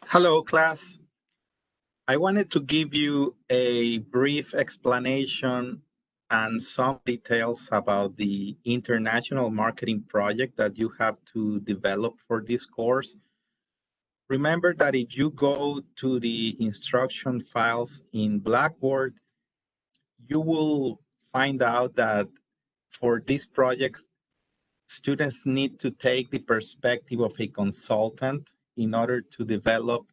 Hello, class. I wanted to give you a brief explanation and some details about the international marketing project that you have to develop for this course. Remember that if you go to the instruction files in Blackboard, you will find out that for this project, students need to take the perspective of a consultant in order to develop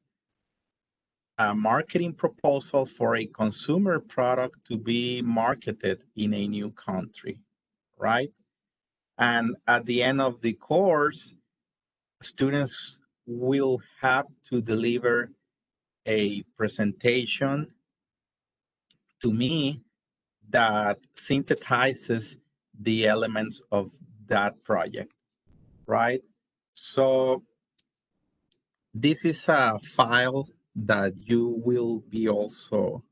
a marketing proposal for a consumer product to be marketed in a new country, right? And at the end of the course, students will have to deliver a presentation to me that synthesizes the elements of that project, right? So this is a file that you will be also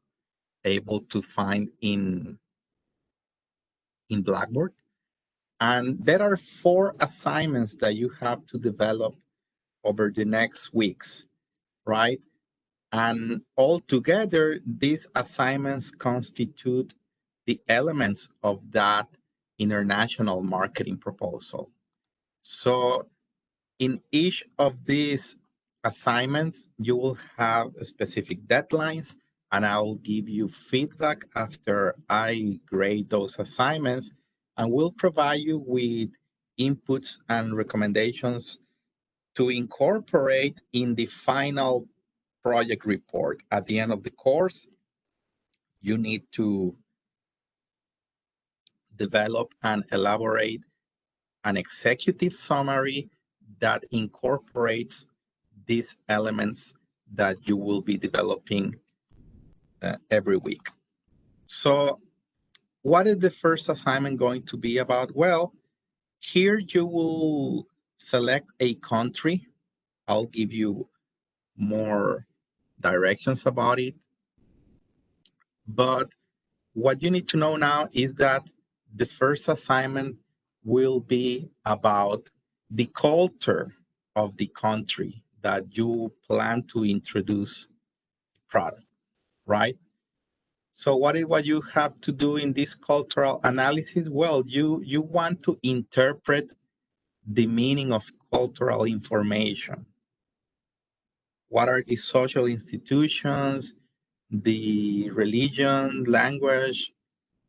able to find in Blackboard. And there are 4 assignments that you have to develop over the next weeks, right? And altogether, these assignments constitute the elements of that international marketing proposal. So in each of these assignments, you will have specific deadlines, and I'll give you feedback after I grade those assignments, and will provide you with inputs and recommendations to incorporate in the final project report. At the end of the course, you need to develop and elaborate an executive summary that incorporates these elements that you will be developing every week. So what is the first assignment going to be about? Well, here you will select a country. I'll give you more directions about it. But what you need to know now is that the first assignment will be about the culture of the country that you plan to introduce product, right? So what is what you have to do in this cultural analysis? Well, you want to interpret the meaning of cultural information. What are the social institutions, the religion, language,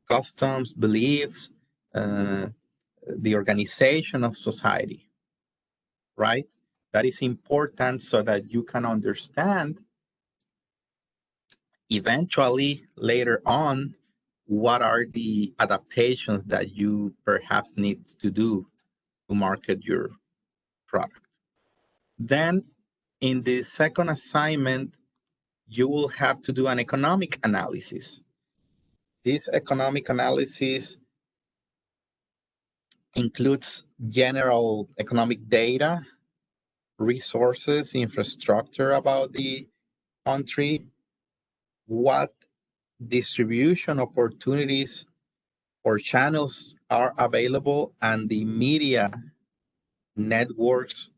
customs, beliefs, uh, the organization of society, right? That is important so that you can understand eventually later on what are the adaptations that you perhaps need to do to market your product. Then in the second assignment, you will have to do an economic analysis. This economic analysis includes general economic data, resources, infrastructure about the country, what distribution opportunities or channels are available, and the media networks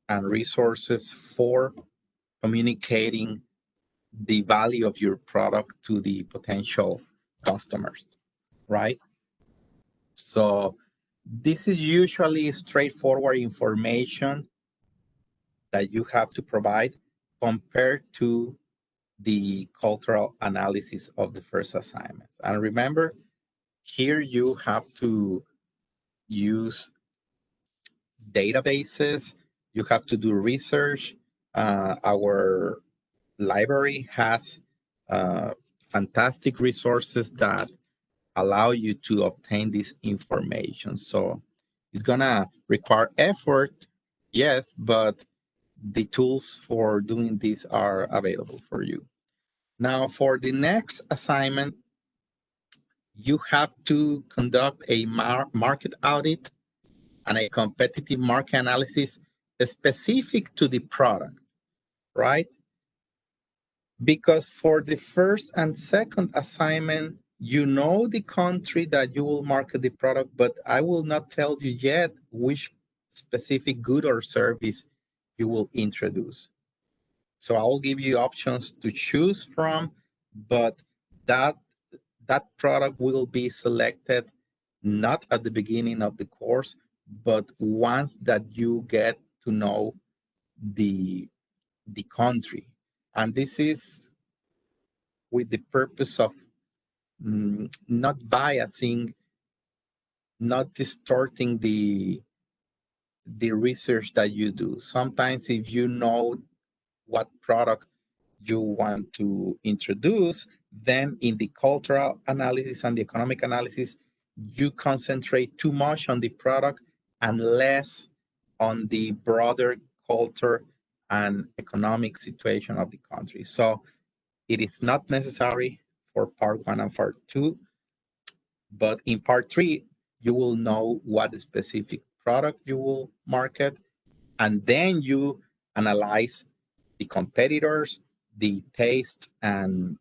and resources for communicating the value of your product to the potential customers, right? So this is usually straightforward information that you have to provide compared to the cultural analysis of the first assignment. And remember, here you have to use databases, you have to do research. Our library has fantastic resources that allow you to obtain this information. So it's gonna require effort, yes, but the tools for doing this are available for you. Now, for the next assignment, you have to conduct a market audit and a competitive market analysis specific to the product, right? Because for the first and second assignment, you know the country that you will market the product, but I will not tell you yet which specific good or service you will introduce. So I'll give you options to choose from, but that that product will be selected not at the beginning of the course, but once that you get to know the the country. And this is with the purpose of not biasing, not distorting the research that you do. Sometimes if you know what product you want to introduce, then in the cultural analysis and the economic analysis, you concentrate too much on the product and less on the broader culture and economic situation of the country. So it is not necessary for part one and part two, but in part three, you will know what specific product you will market, and then you analyze the competitors, the taste and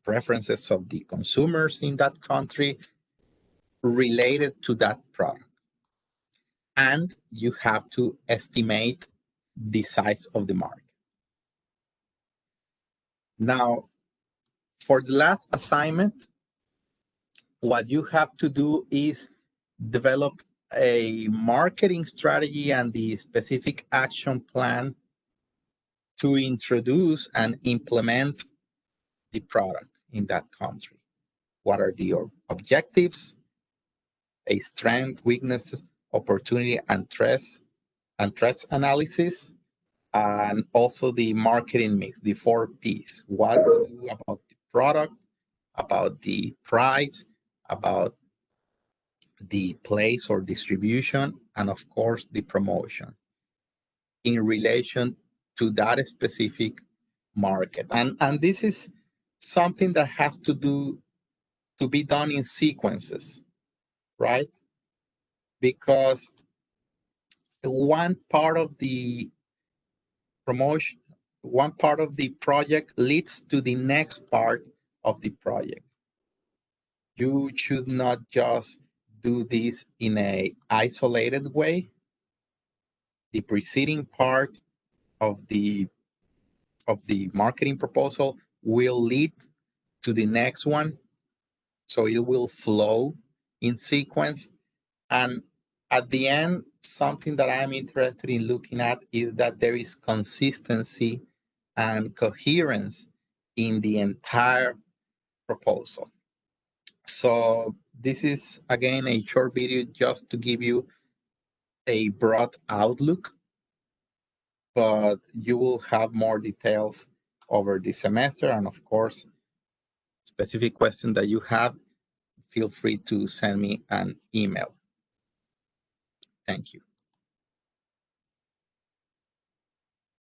preferences of the consumers in that country related to that product. And you have to estimate the size of the market. Now, for the last assignment, what you have to do is develop a marketing strategy and the specific action plan to introduce and implement the product in that country. What are your objectives, a strength, weaknesses, opportunity, and threats analysis, and also the marketing mix, the 4 Ps. What to do about the product, about the price, about the place or distribution, and of course the promotion in relation to that specific market. And this is something that has to be done in sequences, right? Because one part of the promotion, one part of the project leads to the next part of the project. You should not just do this in a isolated way. The preceding part of the marketing proposal will lead to the next one, so it will flow in sequence. And at the end, something that I'm interested in looking at is that there is consistency and coherence in the entire proposal. So this is again a short video just to give you a broad outlook, but you will have more details over the semester. And of course, specific question that you have, feel free to send me an email. Thank you.